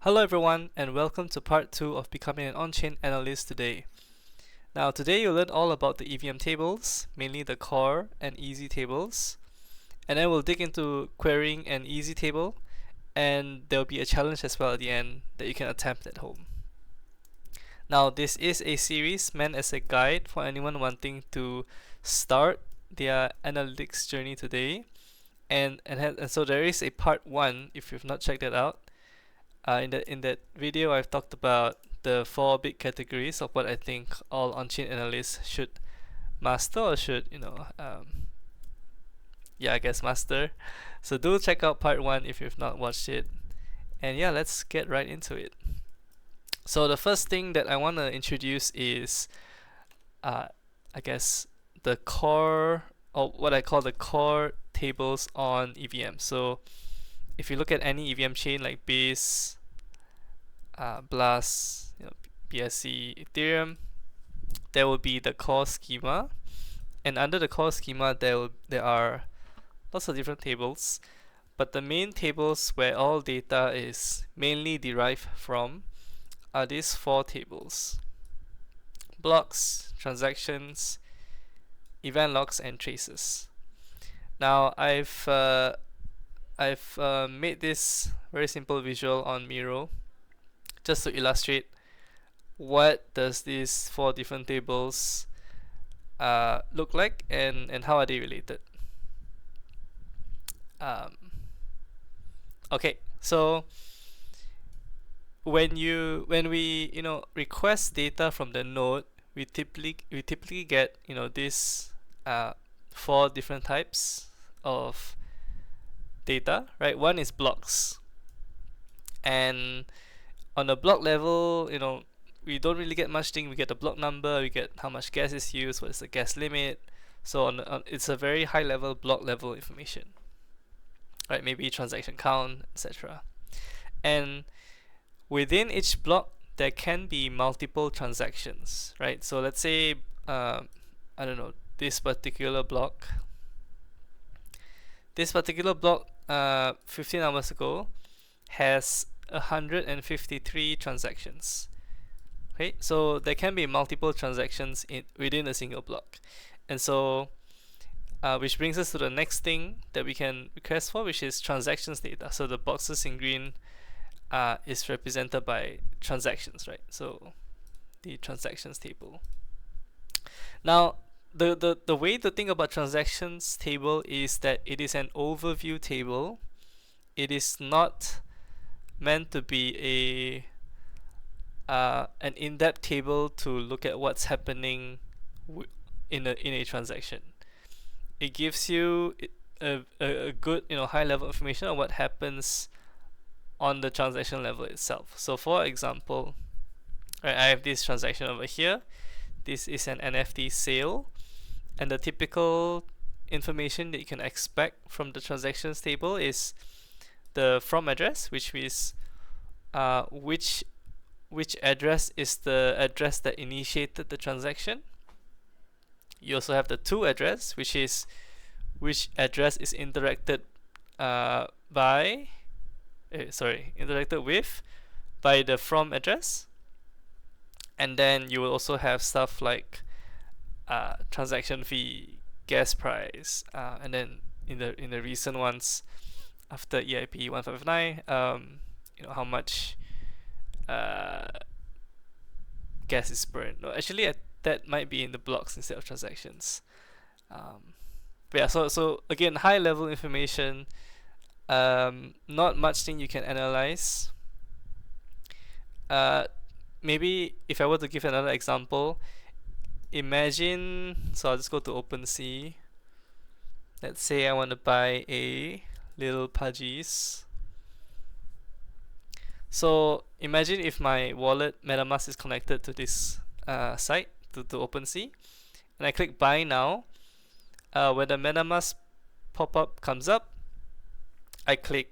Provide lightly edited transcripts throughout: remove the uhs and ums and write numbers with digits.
Hello everyone and welcome to part 2 of becoming an on-chain analyst today. Now today you'll learn all about the EVM tables, mainly the core and easy tables, and then we'll dig into querying an easy table, and there'll be a challenge as well at the end that you can attempt at home. Now this is a series meant as a guide for anyone wanting to start their analytics journey today, and so there is a part 1 if you've not checked it out. In that video, I've talked about the 4 big categories of what I think all on-chain analysts should master, or should I guess master. So do check out part 1 if you've not watched it. And yeah, let's get right into it. So the first thing that I want to introduce is, I guess, the core, or what I call the core tables on EVM. So if you look at any EVM chain like Base, Blast, BSC, Ethereum, there will be the core schema, and under the core schema there are lots of different tables, but the main tables where all data is mainly derived from are these 4 tables: blocks, transactions, event logs, and traces. Now I've made this very simple visual on Miro just to illustrate what does these 4 different tables look like, and how are they related. Okay, so when we request data from the node, we typically get these 4 different types of data, right? One is blocks, and on the block level, we don't really get much thing. We get the block number, we get how much gas is used, what is the gas limit. So it's a very high level block level information, right? Maybe transaction count, etc. And within each block there can be multiple transactions, right? So let's say I don't know, this particular block 15 hours ago has 153 transactions. Okay, so there can be multiple transactions within a single block, and so which brings us to the next thing that we can request for, which is transactions data. So the boxes in green is represented by transactions, right? So the transactions table. Now the way to think about transactions table is that it is an overview table. It is not meant to be an in-depth table to look at what's happening in a transaction. It gives you a good high level information on what happens on the transaction level itself. So for example, right, I have this transaction over here. This is an NFT sale, and the typical information that you can expect from the transactions table is the from address, which is which address is the address that initiated the transaction. You also have the to address, which is which address is interacted interacted with by the from address. And then you will also have stuff like transaction fee, gas price, and then in the recent ones after EIP 159, how much gas is burned. No, actually, that might be in the blocks instead of transactions. But yeah, so again, high level information. Not much thing you can analyze. Maybe if I were to give another example, imagine, so I'll just go to OpenSea. Let's say I want to buy a little Pudgies. So imagine if my wallet MetaMask is connected to this site, to OpenSea, and I click buy now. When the MetaMask pop-up comes up, I click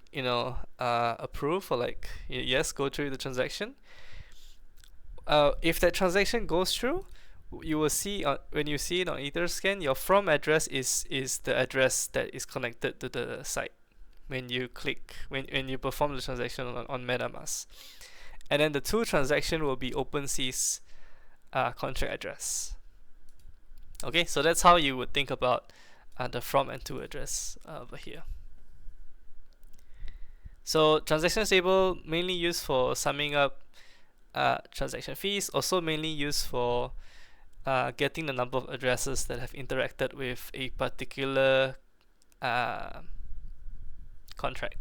approve, or like yes, go through the transaction. If that transaction goes through, you will see when you see it on Etherscan, your from address is the address that is connected to the site, when you click when you perform the transaction on MetaMask. And then the to transaction will be OpenSea's contract address. Okay, so that's how you would think about the from and to address over here. So transaction table mainly used for summing up transaction fees, also mainly used for getting the number of addresses that have interacted with a particular contract.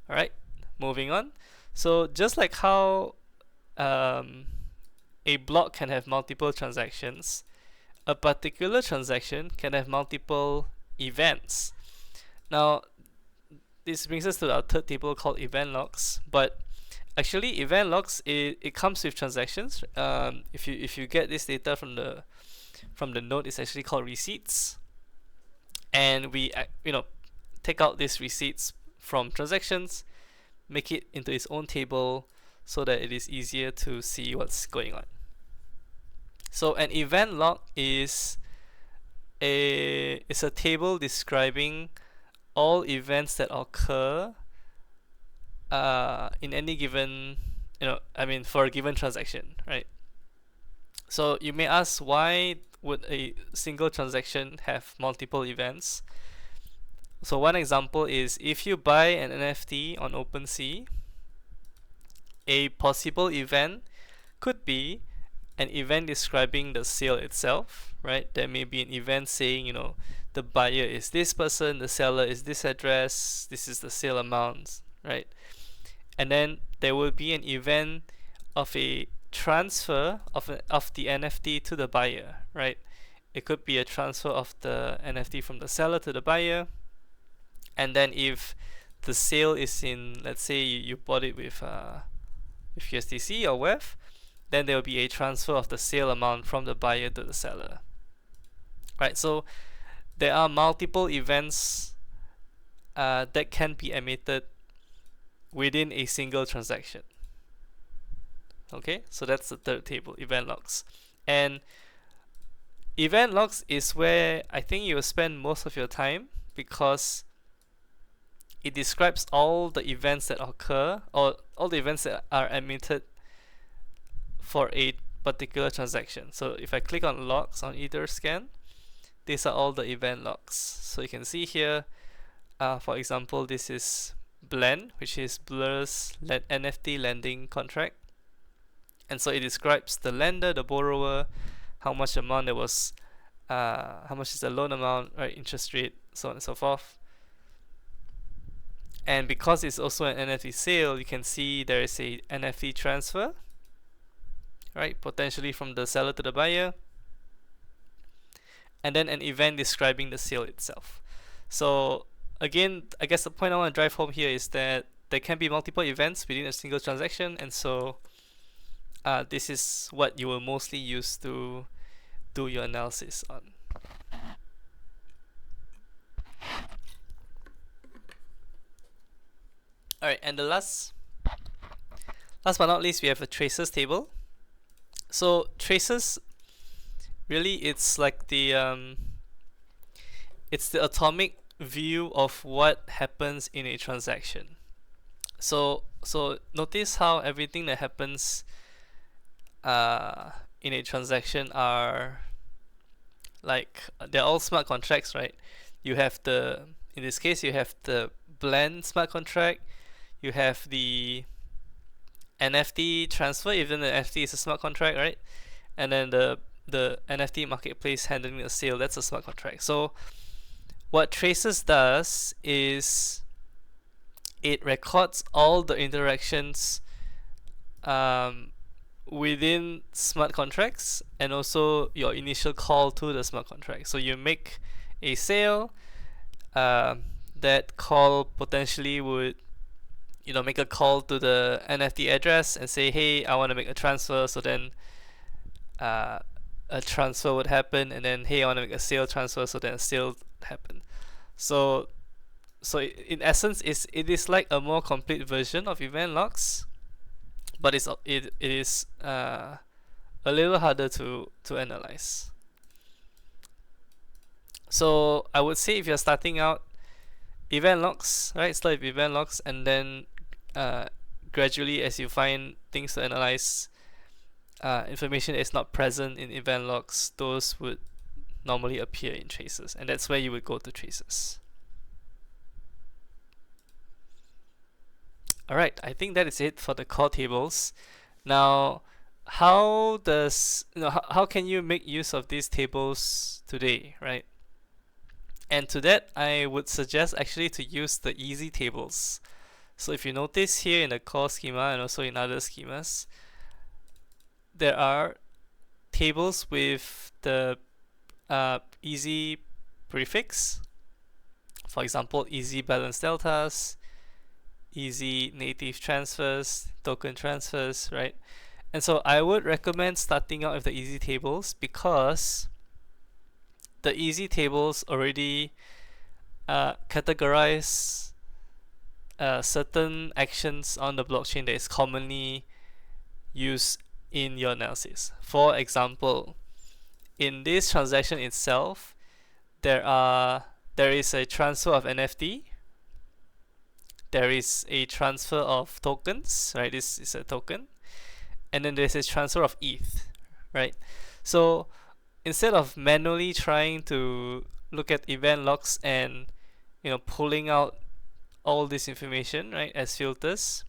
Alright, moving on. So just like how a block can have multiple transactions, a particular transaction can have multiple events. Now, this brings us to our third table called event logs, but actually event logs, it comes with transactions. If you get this data from the node, it's actually called receipts, and we take out these receipts from transactions, make it into its own table so that it is easier to see what's going on. So an event log is a table describing all events that occur in any given, for a given transaction, right? So you may ask, why would a single transaction have multiple events? So one example is, if you buy an NFT on OpenSea, a possible event could be an event describing the sale itself, right? There may be an event saying, the buyer is this person, the seller is this address, this is the sale amount, right? And then there will be an event of a transfer of the NFT to the buyer, right? It could be a transfer of the NFT from the seller to the buyer. And then if the sale is in, let's say you bought it with USDC or WEF, then there will be a transfer of the sale amount from the buyer to the seller. Right, so there are multiple events that can be emitted within a single transaction. Okay, so that's the third table, event logs. And event logs is where I think you will spend most of your time, because it describes all the events that occur, or all the events that are emitted for a particular transaction. So if I click on logs on Etherscan, these are all the event logs. So you can see here, for example, this is Blend, which is Blur's NFT lending contract. And so it describes the lender, the borrower, how much amount there was, how much is the loan amount, right, interest rate, so on and so forth. And because it's also an NFT sale, you can see there is a NFT transfer, right, potentially from the seller to the buyer, and then an event describing the sale itself. So again, I guess the point I want to drive home here is that there can be multiple events within a single transaction, and so this is what you will mostly use to do your analysis on. Alright, and the last but not least, we have a traces table. So traces, really, it's like the atomic view of what happens in a transaction. So notice how everything that happens in a transaction are like, they're all smart contracts, right? You have in this case, you have the Blend smart contract, you have the NFT transfer, even the NFT is a smart contract, right? And then the NFT marketplace handling the sale, that's a smart contract. So what traces does is it records all the interactions within smart contracts, and also your initial call to the smart contract. So you make a sale, that call potentially would make a call to the NFT address and say, hey, I want to make a transfer. So then a transfer would happen, and then, hey, I want to make a sale transfer, so then a sale would happen. So in essence, it is like a more complete version of event logs, but it is a little harder to analyze. So I would say, if you're starting out, event logs, right? Start with event logs, and then gradually, as you find things to analyze, information that is not present in event logs, those would normally appear in traces, and that's where you would go to traces. Alright, I think that is it for the core tables. Now, how does how can you make use of these tables today, right? And to that, I would suggest actually to use the easy tables. So if you notice here in the core schema and also in other schemas, there are tables with the easy prefix. For example, easy balance deltas, easy native transfers, token transfers, right? And so I would recommend starting out with the easy tables because the easy tables already categorize certain actions on the blockchain that is commonly used in your analysis. For example, in this transaction itself, there is a transfer of NFT, there is a transfer of tokens, right? This is a token, and then there's a transfer of ETH, right? So instead of manually trying to look at event logs and pulling out all this information, right, as filters,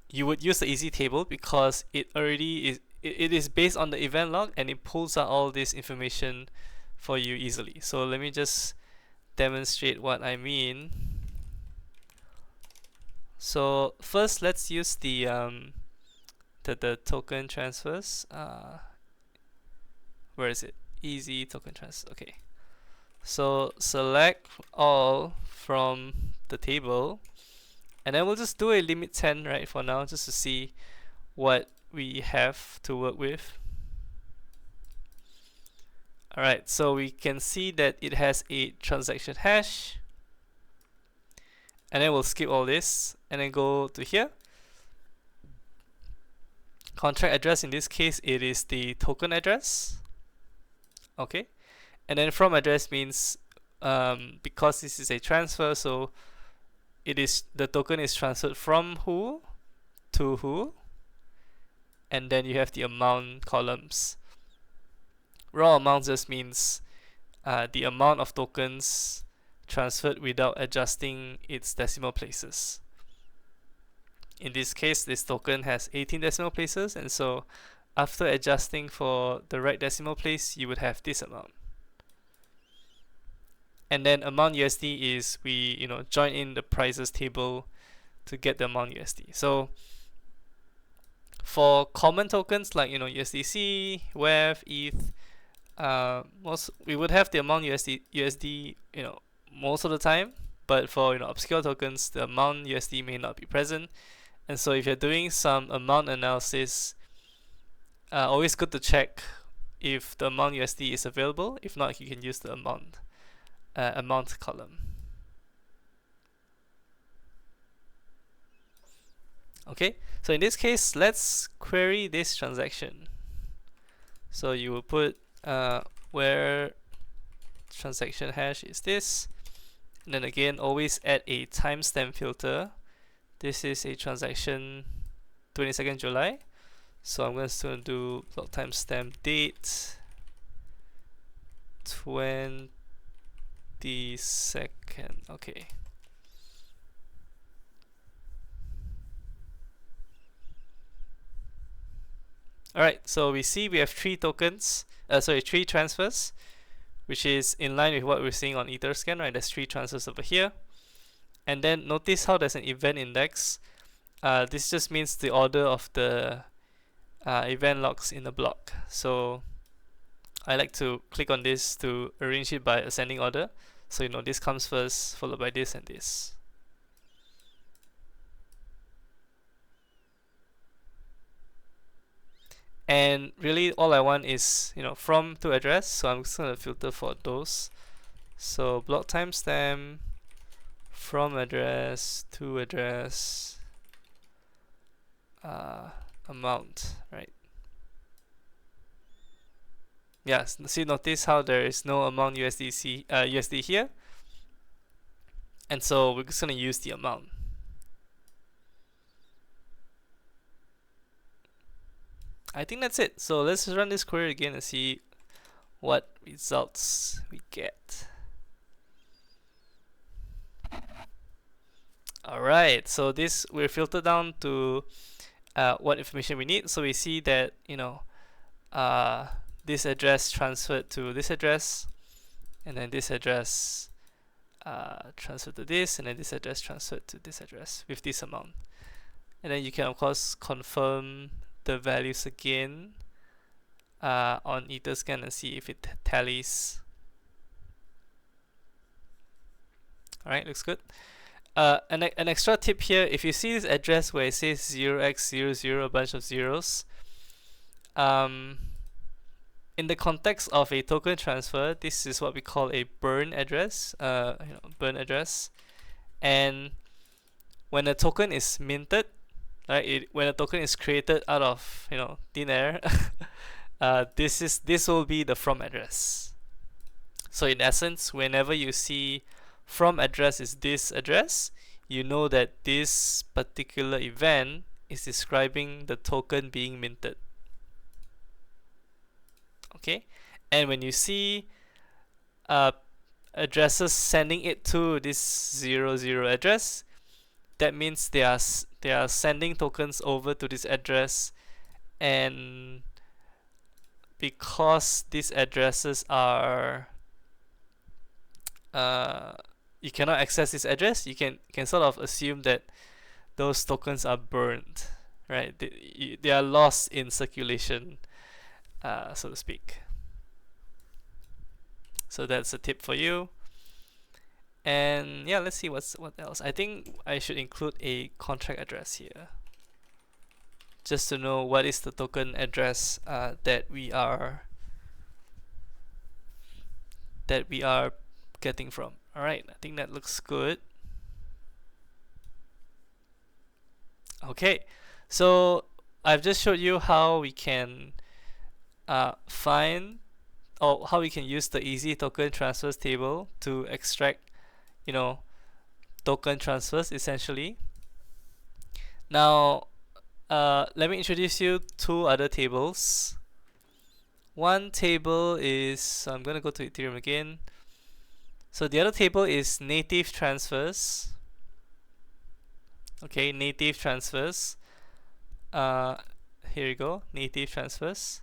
you would use the easy table because it already is it is based on the event log and it pulls out all this information for you easily. So let me just demonstrate what I mean. So first, let's use the token transfers. Where is it? Easy token transfer. Okay. So select all from the table, and then we'll just do a limit 10 right for now, just to see what we have to work with. Alright, so we can see that it has a transaction hash, and then we'll skip all this and then go to here. Contract address, in this case it is the token address. Okay, and then from address means because this is a transfer, so the token is transferred from who to who, and then you have the amount columns. Raw amount just means the amount of tokens transferred without adjusting its decimal places. In this case, this token has 18 decimal places, and so after adjusting for the right decimal place, you would have this amount. And then amount USD is we join in the prices table to get the amount USD. So for common tokens like USDC, WEF, ETH, we would have the amount USD most of the time, but for obscure tokens, the amount USD may not be present. And so if you're doing some amount analysis, always good to check if the amount USD is available. If not, you can use the amount column. Okay, so in this case, let's query this transaction. So you will put where transaction hash is this, and then again always add a timestamp filter. This is a transaction 22nd July, so I'm going to do block timestamp date 22nd. Okay. Alright, so we see we have three transfers, which is in line with what we're seeing on Etherscan, right? There's three transfers over here. And then notice how there's an event index. This just means the order of the event logs in the block. So I like to click on this to arrange it by ascending order. So this comes first, followed by this and this. And really all I want is from to address, so I'm just going to filter for those. So block timestamp from address to address amount, right? Yes, see, notice how there is no amount USD here, And so we're just going to use the amount. I think that's it. So let's run this query again and see what results we get. Alright, so this we're filtered down to what information we need. So we see that, this address transferred to this address, and then this address transferred to this, and then this address transferred to this address with this amount. And then you can of course confirm the values again on Etherscan and see if it tallies. Alright, looks good. An extra tip here, if you see this address where it says 0x00, a bunch of zeros, in the context of a token transfer, this is what we call a burn address, burn address. And when a token is minted, right, when a token is created out of thin air, this will be the from address. So in essence, whenever you see from address is this address, you know that this particular event is describing the token being minted. Okay, and when you see addresses sending it to this 00 address, that means they are sending tokens over to this address, and because these addresses are you cannot access this address, you can sort of assume that those tokens are burned, right? They are lost in circulation, so to speak. So that's a tip for you. And yeah, let's see what else. I think I should include a contract address here, just to know what is the token address that we are getting from. Alright, I think that looks good. Okay, so I've just showed you how we can find, or how we can use the easy token transfers table to extract token transfers essentially. Now let me introduce you two other tables. One table is, so I'm going to go to Ethereum again. So the other table is native transfers. Okay, native transfers. Here you go, native transfers.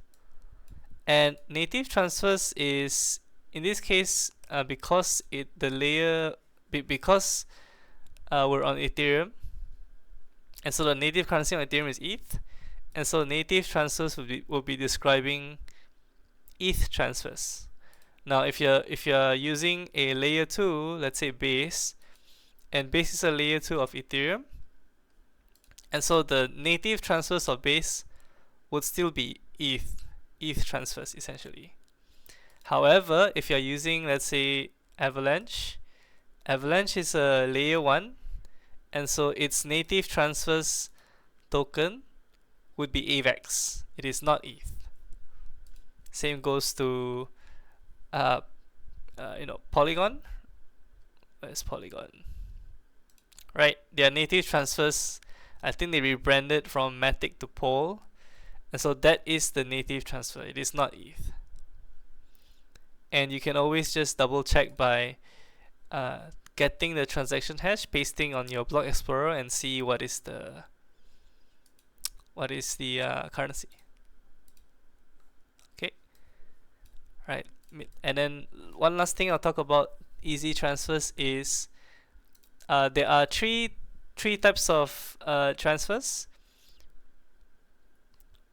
And native transfers is, in this case, because because we're on Ethereum, and so the native currency on Ethereum is ETH, and so native transfers will be describing ETH transfers. Now, if you're using a layer 2, let's say Base, and Base is a layer 2 of Ethereum, and so the native transfers of Base would still be ETH transfers essentially. However, if you're using, let's say, Avalanche is a layer 1, and so its native transfers token would be AVAX. It is not ETH. Same goes to Polygon. Where's Polygon? Right, their native transfers, I think they rebranded from Matic to Pol, and so that is the native transfer. It is not ETH. And you can always just double check by getting the transaction hash, pasting on your block explorer, and see what is the currency. Okay, right. And then one last thing I'll talk about easy transfers is there are three types of transfers,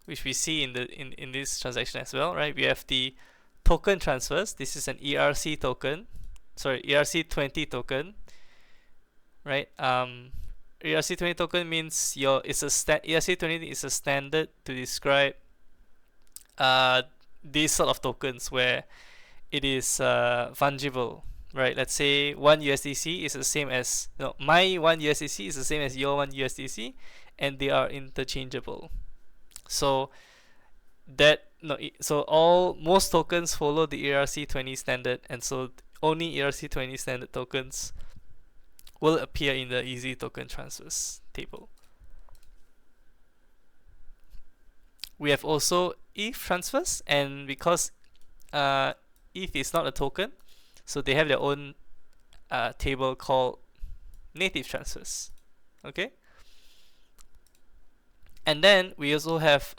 which we see in this transaction as well, right? We have the token transfers. This is an ERC token, ERC20 token, right? ERC20 token means ERC20 is a standard to describe these sort of tokens where it is fungible, right? Let's say one USDC is the same as my one USDC is the same as your one USDC, and they are interchangeable. So most tokens follow the ERC20 standard, and so only ERC20 standard tokens will appear in the easy token transfers table. We have also ETH transfers, and because ETH is not a token, so they have their own table called native transfers. Okay, and then we also have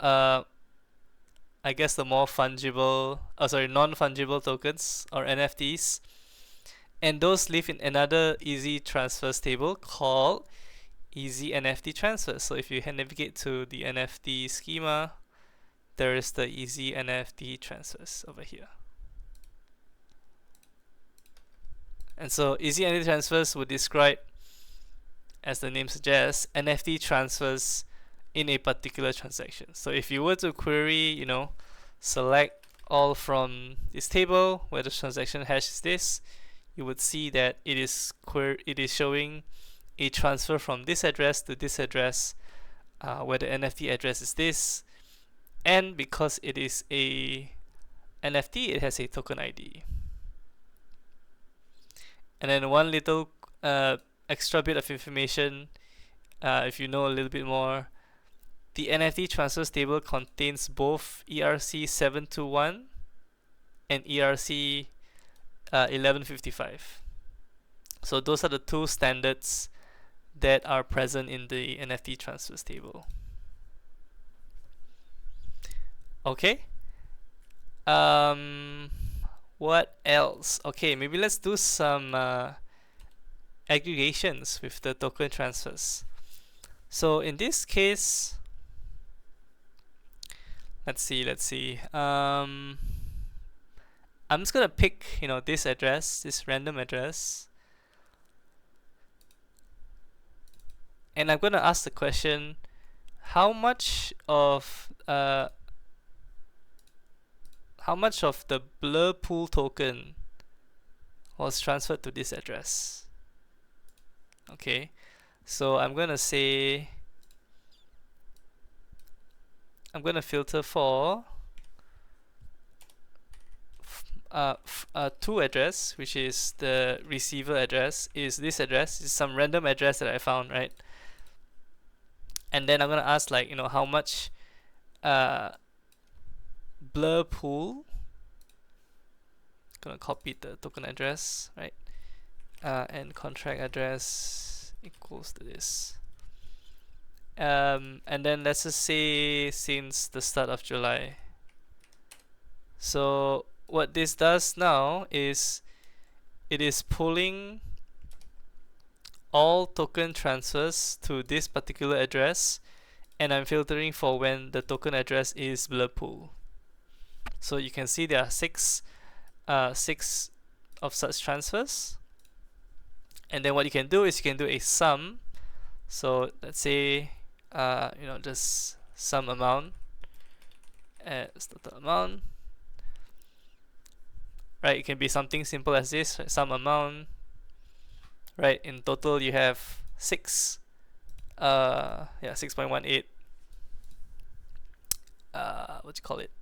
I guess the more fungible, non-fungible tokens or NFTs, and those live in another easy transfers table called easy NFT transfers. So if you navigate to the NFT schema, there is the easy NFT transfers over here. And so easy NFT transfers would describe, as the name suggests, NFT transfers in a particular transaction. So if you were to query, select all from this table where the transaction hash is this, you would see that it is showing a transfer from this address to this address, where the NFT address is this, and because it is a NFT, it has a token ID. And then one little extra bit of information, if you know a little bit more, the NFT transfers table contains both ERC721 and ERC 1155. So those are the two standards that are present in the NFT transfers table. Okay. What else? Okay, maybe let's do some aggregations with the token transfers. So in this case, let's see. I'm just gonna pick, this address, this random address, and I'm gonna ask the question: how much of the blur pool token was transferred to this address? Okay, so I'm gonna filter for to address, which is the receiver address, is this address, is some random address that I found, right? And then I'm gonna ask, how much blur pool, gonna copy the token address, right? And contract address equals to this. And then let's just say since the start of July. So what this does now is it is pulling all token transfers to this particular address, and I'm filtering for when the token address is blur pool. So you can see there are six of such transfers, and then what you can do is you can do a sum. So let's say just sum amount as total amount, right? It can be something simple as this, right? Sum amount, right? In total you have 6.18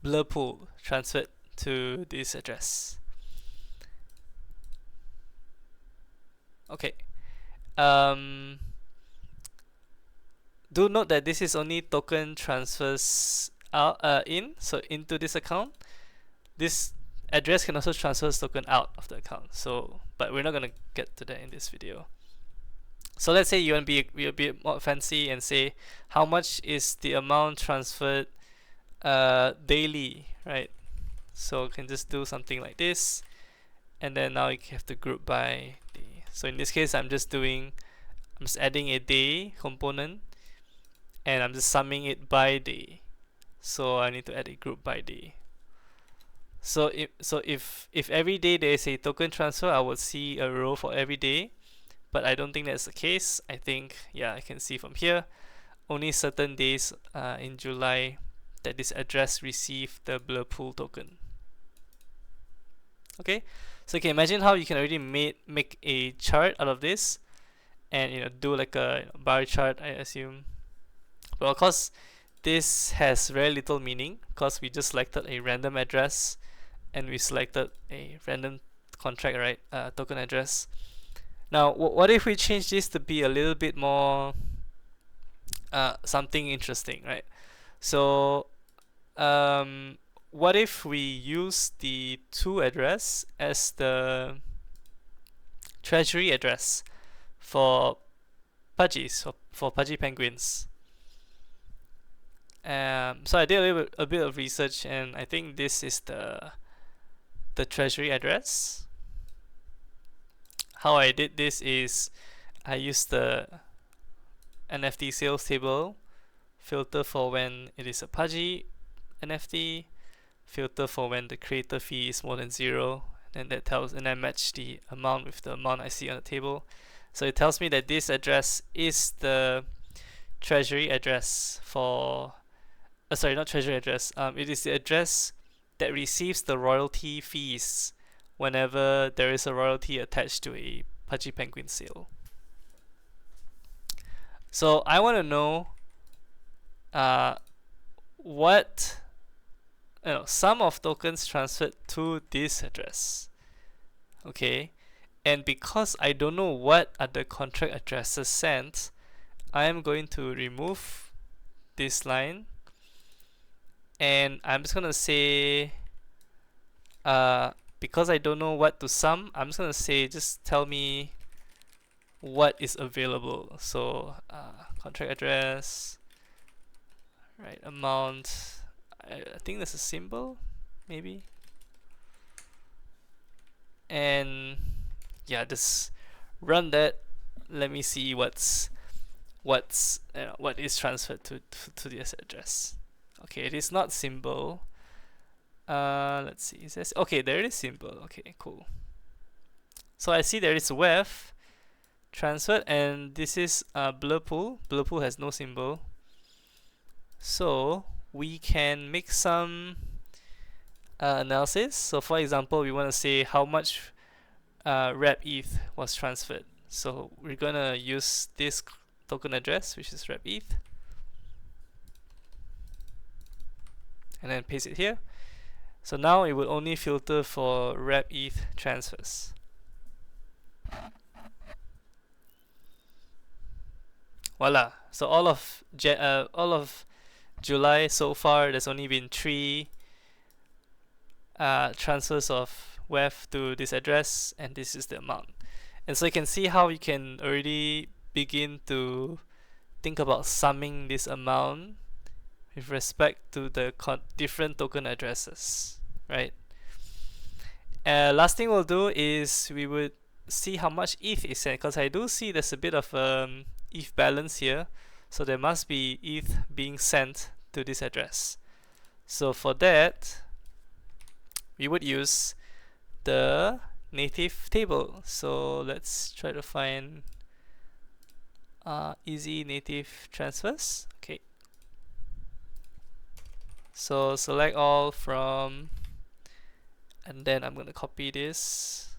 blur pool transferred to this address. Okay. Do note that this is only token transfers so into this account. This address can also transfer token out of the account. So, but we're not gonna get to that in this video. So let's say you want to be a bit more fancy and say how much is the amount transferred daily, right? So you can just do something like this, and then now you have to group by day. So in this case, I'm just adding a day component, and I'm just summing it by day. So I need to add a group by day. So if every day there is a token transfer, I would see a row for every day, but I don't think that's the case. I think, I can see from here only certain days in July that this address received the blur pool token. Okay, so you can imagine how you can already make a chart out of this, and do like a bar chart, I assume. But of course, this has very little meaning because we just selected a random address and we selected a random contract, right? Token address. Now, what if we change this to be a little bit more something interesting, right? So, what if we use the to address as the treasury address for pudgies, for pudgy penguins? So I did a bit of research, and I think this is the treasury address. How I did this is I used the NFT sales table, filter for when it is a pudgy NFT, filter for when the creator fee is more than 0, and that tells, and I match the amount with the amount I see on the table. So it tells me that this address is the treasury address for sorry, not treasury address. It is the address that receives the royalty fees whenever there is a royalty attached to a pudgy penguin sale. So I want to know what sum of tokens transferred to this address. Okay, and because I don't know what are the contract addresses sent, I am going to remove this line, and I'm just gonna say because I don't know what to sum, I'm just gonna say just tell me what is available. So contract address, right, amount, I think there's a symbol maybe, and yeah, just run that. Let me see what is transferred to this address. Okay, it is not symbol. Let's see. It says, okay, there is symbol. Okay, cool. So I see there is wef transferred, and this is blur pool. Blur pool has no symbol. So we can make some analysis. So for example, we want to say how much rep ETH was transferred. So we're gonna use this token address, which is rep ETH, and then paste it here. So now it will only filter for rep ETH transfers. Voila. So all of July so far, there's only been 3 transfers of WEF to this address, and this is the amount. And so you can see how you can already begin to think about summing this amount with respect to the different token addresses, right? Last thing we'll do is we would see how much ETH is sent, because I do see there's a bit of ETH balance here, so there must be ETH being sent to this address. So for that, we would use the native table. So let's try to find easy native transfers. Okay. So select all from, and then I'm going to copy this,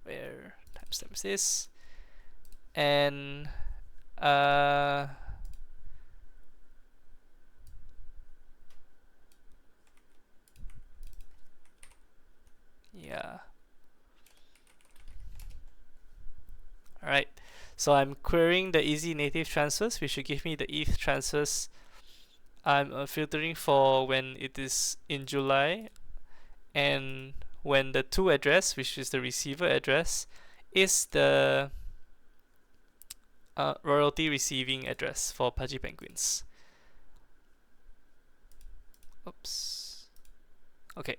where timestamp is this, and yeah. Alright, so I'm querying the easy native transfers, which should give me the ETH transfers. I'm filtering for when it is in July, and when the to address, which is the receiver address, is the royalty receiving address for pudgy penguins. Oops. Okay.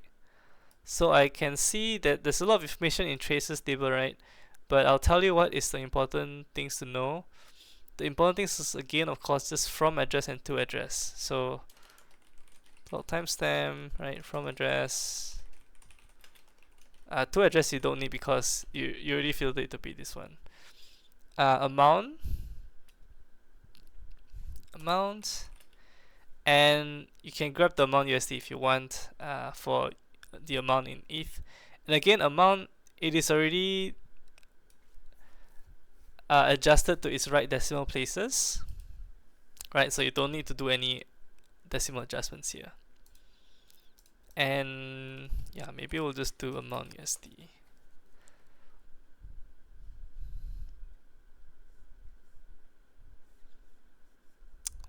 So I can see that there's a lot of information in traces table, right? But I'll tell you what is the important things to know. The important things is, again, of course, just from address and to address. So timestamp, right, from address. To address you don't need because you already filtered it to be this one. Amount, and you can grab the amount USD if you want for the amount in ETH. And again, amount, it is already adjusted to its right decimal places, right? So you don't need to do any decimal adjustments here. And yeah, maybe we'll just do amount USD.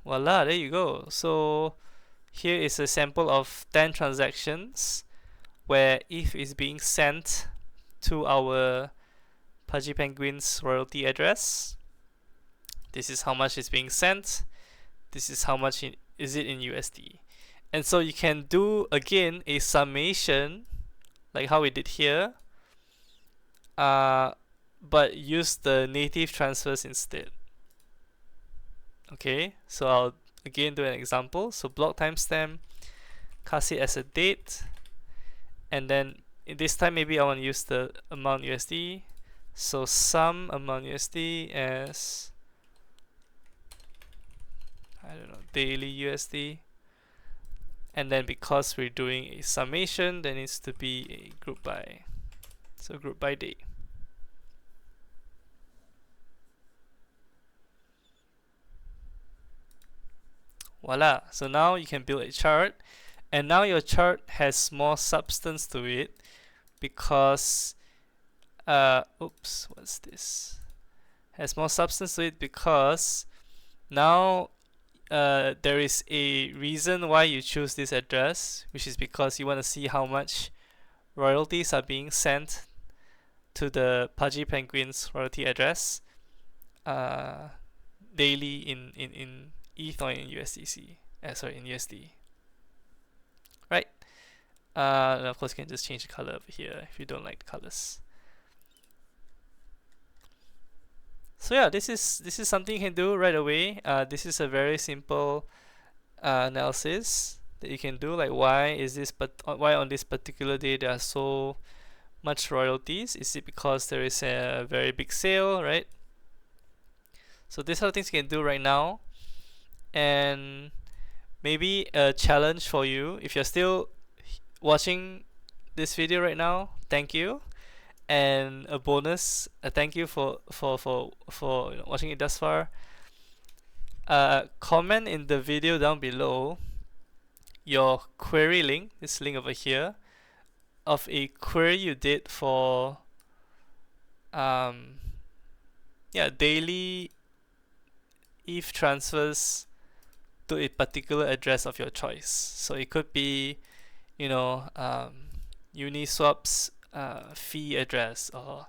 Voila, there you go. So here is a sample of 10 transactions where ETH is being sent to our Pudgy Penguin's royalty address. This is how much is being sent. This is how much is it in USD. And so you can do again a summation like how we did here, but use the native transfers instead. Okay, so I'll again do an example. So block timestamp, cast it as a date, and then this time maybe I want to use the amount USD. So sum amount USD as, I don't know, daily USD. And then because we're doing a summation, there needs to be a group by. So group by date. Voila. So now you can build a chart, and now your chart has more substance to it because oops, what's this? Has more substance to it because now there is a reason why you choose this address, which is because you want to see how much royalties are being sent to the Pudgy Penguin's royalty address daily in ETH or in USDC. Sorry, in USD. Right. And of course, you can just change the color over here if you don't like the colors. So yeah, this is something you can do right away. This is a very simple analysis that you can do. Like, why on this particular day there are so much royalties? Is it because there is a very big sale, right? So these are the things you can do right now. And maybe a challenge for you, if you're still watching this video right now, thank you. And a bonus, a thank you for watching it thus far. Comment in the video down below your query link, this link over here, of a query you did for daily ETH transfers to a particular address of your choice. So it could be, Uniswap's fee address, or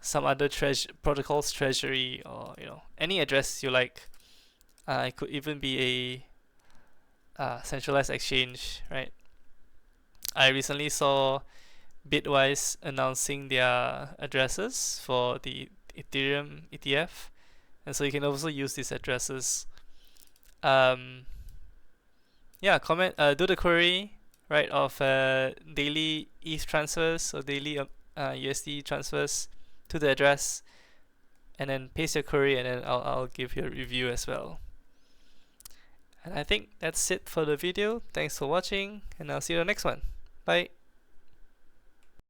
some other protocol's treasury, or any address you like. It could even be a centralized exchange, right? I recently saw Bitwise announcing their addresses for the Ethereum ETF, and so you can also use these addresses. Comment, do the query, right, of daily ETH transfers or daily USD transfers to the address, and then paste your query, and then I'll give you a review as well. And I think that's it for the video. Thanks for watching, and I'll see you in the next one. Bye.